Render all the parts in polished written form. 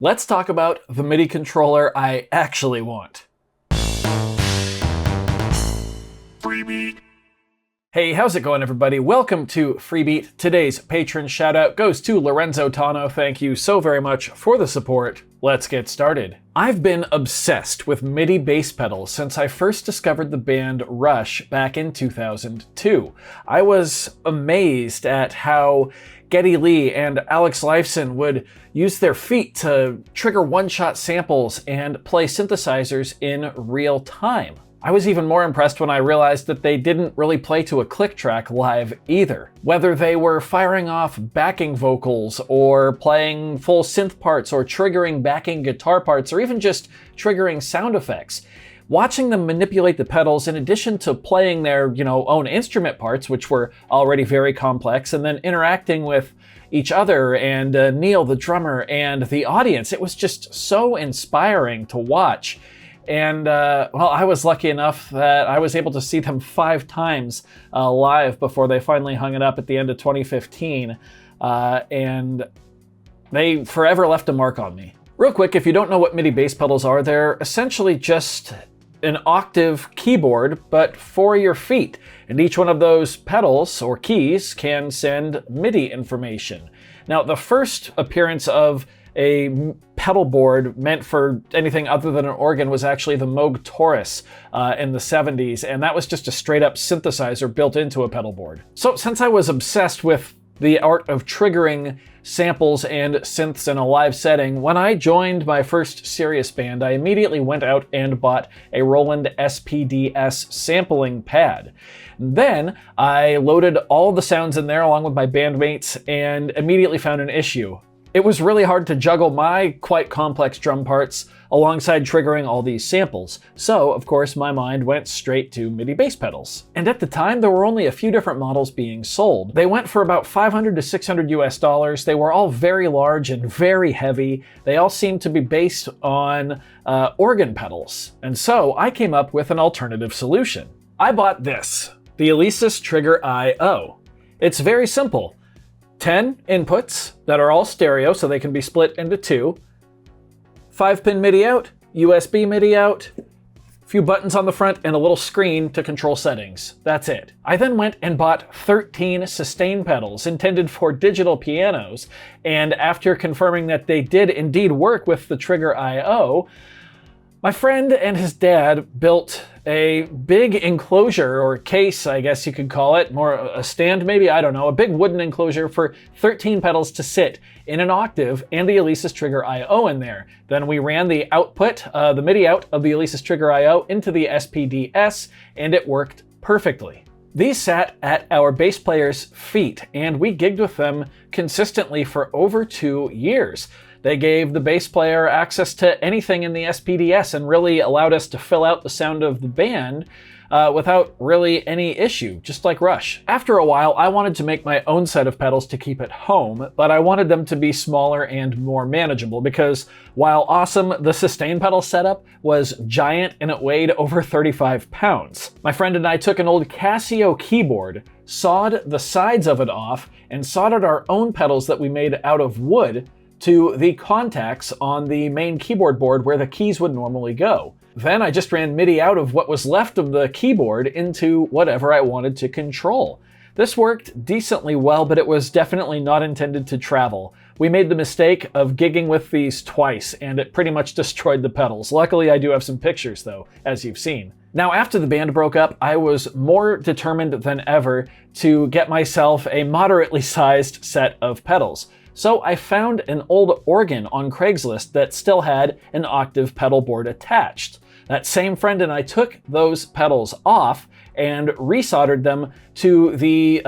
Let's talk about the MIDI controller I actually want. Freebeat. Hey, how's it going, everybody? Welcome to Freebeat. Today's patron shoutout goes to Lorenzo Tano. Thank you so very much for the support. Let's get started. I've been obsessed with MIDI bass pedals since I first discovered the band Rush back in 2002. I was amazed at how Geddy Lee and Alex Lifeson would use their feet to trigger one-shot samples and play synthesizers in real time. I was even more impressed when I realized that they didn't really play to a click track live either. Whether they were firing off backing vocals or playing full synth parts or triggering backing guitar parts or even just triggering sound effects, watching them manipulate the pedals in addition to playing their, own instrument parts, which were already very complex, and then interacting with each other and Neil, the drummer, and the audience, it was just so inspiring to watch. And, I was lucky enough that I was able to see them 5 times live before they finally hung it up at the end of 2015. And they forever left a mark on me. Real quick, if you don't know what MIDI bass pedals are, they're essentially just an octave keyboard, but for your feet. And each one of those pedals or keys can send MIDI information. Now, the first appearance of a pedal board meant for anything other than an organ was actually the Moog Taurus in the 70s, and that was just a straight up synthesizer built into a pedal board. So since I was obsessed with the art of triggering samples and synths in a live setting, when I joined my first serious band, I immediately went out and bought a Roland SPDS sampling pad. Then I loaded all the sounds in there along with my bandmates and immediately found an issue. It was really hard to juggle my quite complex drum parts alongside triggering all these samples. So, of course, my mind went straight to MIDI bass pedals. And at the time, there were only a few different models being sold. They went for about $500 to $600 US. They were all very large and very heavy. They all seemed to be based on organ pedals. And so I came up with an alternative solution. I bought this, the Alesis Trigger IO. It's very simple. 10 inputs that are all stereo, so they can be split into 2. 5-pin MIDI out, USB MIDI out, a few buttons on the front, and a little screen to control settings. That's it. I then went and bought 13 sustain pedals intended for digital pianos, and after confirming that they did indeed work with the Trigger IO, my friend and his dad built a big enclosure, or case, I guess you could call it, more a stand maybe, I don't know, a big wooden enclosure for 13 pedals to sit in an octave and the Alesis Trigger IO in there. Then we ran the output, the MIDI out of the Alesis Trigger IO into the SPDS, and it worked perfectly. These sat at our bass player's feet, and we gigged with them consistently for over 2 years. They gave the bass player access to anything in the SPDS and really allowed us to fill out the sound of the band without really any issue, just like Rush. After a while, I wanted to make my own set of pedals to keep at home, but I wanted them to be smaller and more manageable because while awesome, the sustain pedal setup was giant and it weighed over 35 pounds. My friend and I took an old Casio keyboard, sawed the sides of it off, and soldered our own pedals that we made out of wood to the contacts on the main keyboard board where the keys would normally go. Then I just ran MIDI out of what was left of the keyboard into whatever I wanted to control. This worked decently well, but it was definitely not intended to travel. We made the mistake of gigging with these twice, and it pretty much destroyed the pedals. Luckily, I do have some pictures though, as you've seen. Now, after the band broke up, I was more determined than ever to get myself a moderately sized set of pedals. So I found an old organ on Craigslist that still had an octave pedal board attached. That same friend and I took those pedals off and resoldered them to the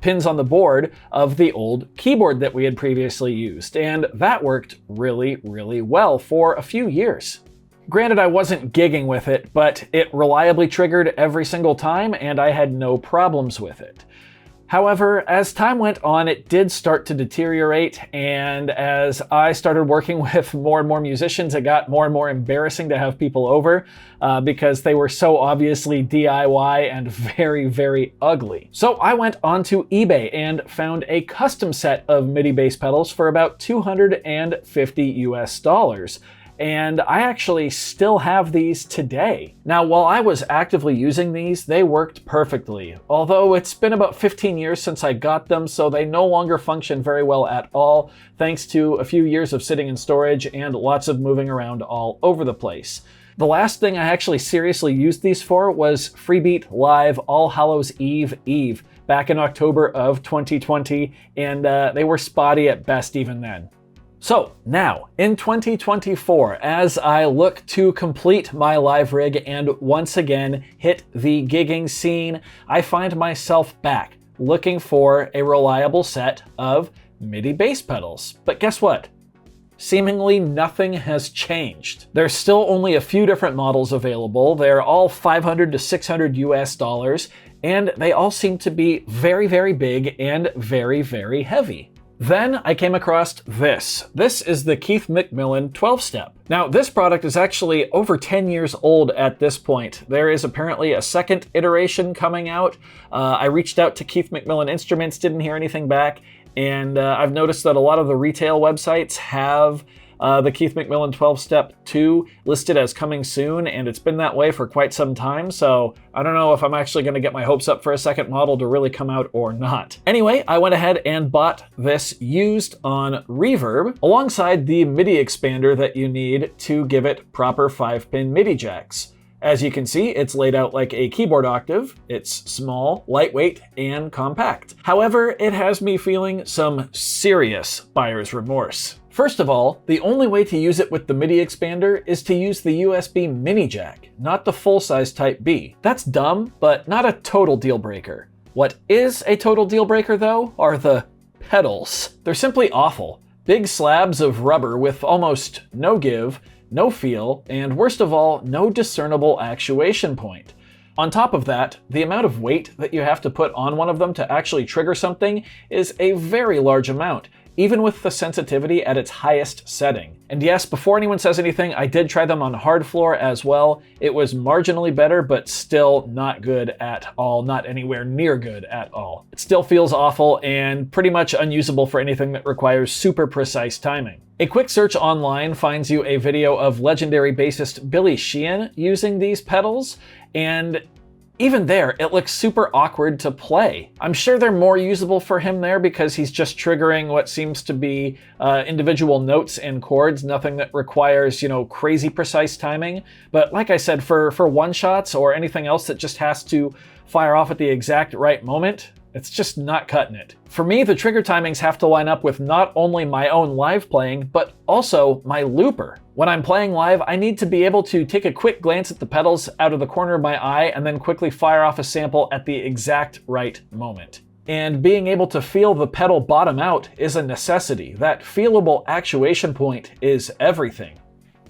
pins on the board of the old keyboard that we had previously used. And that worked really, really well for a few years. Granted, I wasn't gigging with it, but it reliably triggered every single time and I had no problems with it. However, as time went on, it did start to deteriorate, and as I started working with more and more musicians, it got more and more embarrassing to have people over because they were so obviously DIY and very, very ugly. So I went onto eBay and found a custom set of MIDI bass pedals for about $250 US. And I actually still have these today. Now, while I was actively using these, they worked perfectly. Although it's been about 15 years since I got them, so they no longer function very well at all, thanks to a few years of sitting in storage and lots of moving around all over the place. The last thing I actually seriously used these for was Freebeat Live All Hallows Eve back in October of 2020, and they were spotty at best even then. So now, in 2024, as I look to complete my live rig and once again hit the gigging scene, I find myself back looking for a reliable set of MIDI bass pedals. But guess what? Seemingly nothing has changed. There's still only a few different models available. They're all $500 to $600 US, and they all seem to be very, very big and very, very heavy. Then I came across this. This is the Keith Mcmillen 12-step. Now, this product is actually over 10 years old at this point. There is apparently a second iteration coming out. I reached out to Keith Mcmillen Instruments, didn't hear anything back, and I've noticed that a lot of the retail websites have the Keith Mcmillen 12-step 2 listed as coming soon, and it's been that way for quite some time, so I don't know if I'm actually going to get my hopes up for a second model to really come out or not. Anyway, I went ahead and bought this used on Reverb alongside the MIDI expander that you need to give it proper 5-pin MIDI jacks. As you can see, it's laid out like a keyboard octave. It's small, lightweight, and compact. However, it has me feeling some serious buyer's remorse. First of all, the only way to use it with the MIDI expander is to use the USB mini jack, not the full-size Type B. That's dumb, but not a total deal breaker. What is a total deal breaker though are the pedals. They're simply awful. Big slabs of rubber with almost no give, no feel, and worst of all, no discernible actuation point. On top of that, the amount of weight that you have to put on one of them to actually trigger something is a very large amount, even with the sensitivity at its highest setting. And yes, before anyone says anything, I did try them on hard floor as well. It was marginally better, but still not good at all, not anywhere near good at all. It still feels awful and pretty much unusable for anything that requires super precise timing. A quick search online finds you a video of legendary bassist Billy Sheehan using these pedals, and even there, it looks super awkward to play. I'm sure they're more usable for him there because he's just triggering what seems to be individual notes and chords, nothing that requires, crazy precise timing. But like I said, for one-shots or anything else that just has to fire off at the exact right moment, it's just not cutting it. For me, the trigger timings have to line up with not only my own live playing, but also my looper. When I'm playing live, I need to be able to take a quick glance at the pedals out of the corner of my eye and then quickly fire off a sample at the exact right moment. And being able to feel the pedal bottom out is a necessity. That feelable actuation point is everything.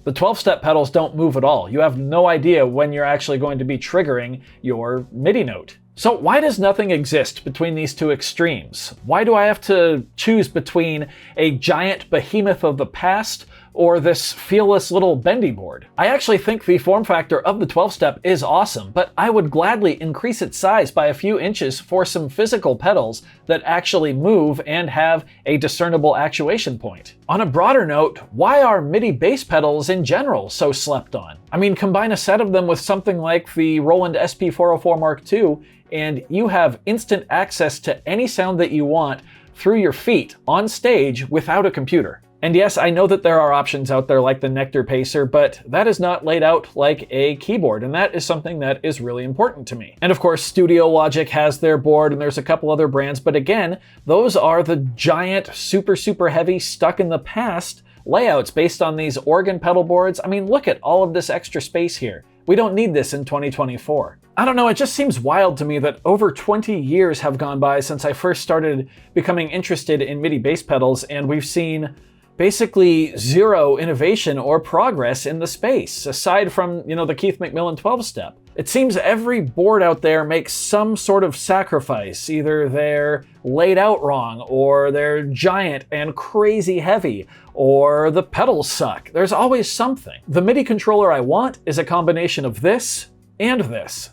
The 12-step pedals don't move at all. You have no idea when you're actually going to be triggering your MIDI note. So why does nothing exist between these two extremes? Why do I have to choose between a giant behemoth of the past or this feelless little bendy board? I actually think the form factor of the 12-step is awesome, but I would gladly increase its size by a few inches for some physical pedals that actually move and have a discernible actuation point. On a broader note, why are MIDI bass pedals in general so slept on? I mean, combine a set of them with something like the Roland SP404 Mark II, and you have instant access to any sound that you want through your feet on stage without a computer. And yes, I know that there are options out there like the Nectar Pacer, but that is not laid out like a keyboard, and that is something that is really important to me. And of course, Studio Logic has their board, and there's a couple other brands, but again, those are the giant, super heavy, stuck in the past layouts based on these organ pedal boards. I mean, look at all of this extra space here. We don't need this in 2024. I don't know, it just seems wild to me that over 20 years have gone by since I first started becoming interested in MIDI bass pedals, and we've seen basically zero innovation or progress in the space, aside from, the Keith Mcmillen 12-step. It seems every board out there makes some sort of sacrifice. Either they're laid out wrong, or they're giant and crazy heavy, or the pedals suck. There's always something. The MIDI controller I want is a combination of this and this.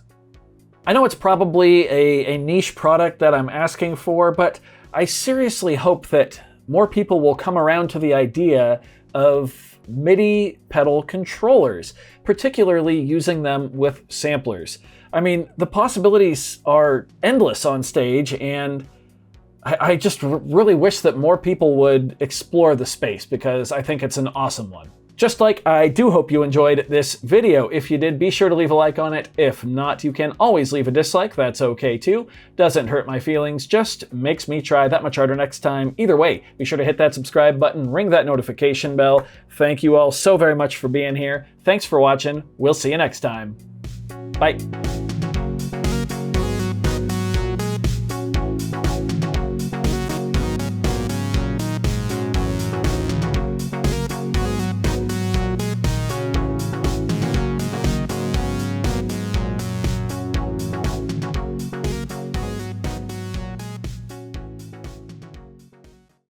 I know it's probably a niche product that I'm asking for, but I seriously hope that more people will come around to the idea of MIDI pedal controllers, particularly using them with samplers. I mean, the possibilities are endless on stage, and I just really wish that more people would explore the space, because I think it's an awesome one. Just like I do hope you enjoyed this video. If you did, be sure to leave a like on it. If not, you can always leave a dislike. That's okay too. Doesn't hurt my feelings, just makes me try that much harder next time. Either way, be sure to hit that subscribe button, ring that notification bell. Thank you all so very much for being here. Thanks for watching. We'll see you next time. Bye.